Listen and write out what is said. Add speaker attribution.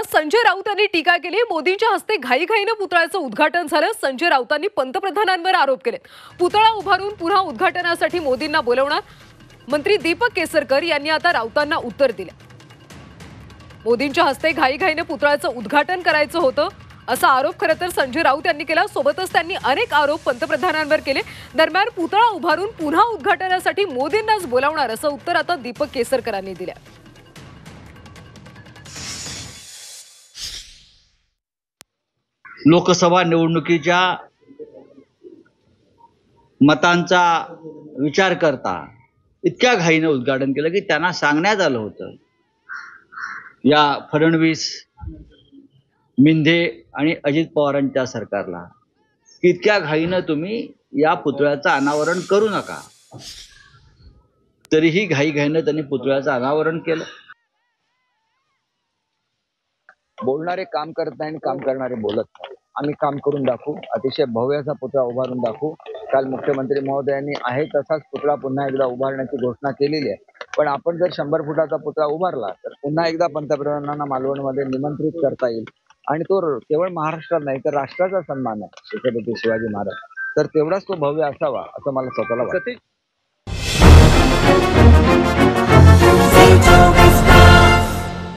Speaker 1: आता संजय राऊत यांनी टीका केली। मोदींच्या हस्ते घाईघाईने पुतळ्याचं उद्घाटन झालं। संजय राऊतांनी पंतप्रधानांवर आरोप केले। पुतळा उभारून पुन्हा उद्घाटनासाठी मोदींना बोलवणार। मंत्री दीपक केसरकर यांनी आता राऊतांना उत्तर दिले। मोदींच्या हस्ते घाईघाईने पुतळ्याचं उद्घाटन करायचं होतं असा आरोप खरं तर संजय राऊत यांनी केला। सोबतच त्यांनी अनेक आरोप पंतप्रधानांवर केले। दरम्यान पुतळा उभारून पुन्हा उद्घाटनासाठी मोदींनाच बोलावणार असं उत्तर आता दीपक केसरकरांनी दिलं।
Speaker 2: लोकसभा निवडणुकीच्या मतांचा विचार करता इतक्या घाईने उद्घाटन केलं की त्यांना सांगण्यात आलं होतं या फडणवीस, मिंधे आणि अजित पवारांच्या सरकारला की इतक्या घाईने तुम्ही या पुतळ्याचं अनावरण करू नका। तरीही घाईघाईने त्यांनी पुतळ्याचं अनावरण केलं।
Speaker 3: बोलणारे काम करत नाही आणि काम करणारे बोलत नाही। आम्ही काम करून दाखवू, अतिशय भव्य असा पुतळा उभारून दाखवू। काल मुख्यमंत्री महोदयांनी आहे तसाच पुतळा पुन्हा एकदा उभारण्याची घोषणा केलेली आहे। पण आपण जर 100 फुटाचा पुतळा उभारला तर पुन्हा एकदा पंतप्रधानांना मालवणमध्ये निमंत्रित करता येईल आणि तो केवळ महाराष्ट्रात नाही तर राष्ट्राचा सन्मान आहे छत्रपती शिवाजी महाराज, तर तेवढाच तो भव्य असावा असं मला स्वतःला वाटतं।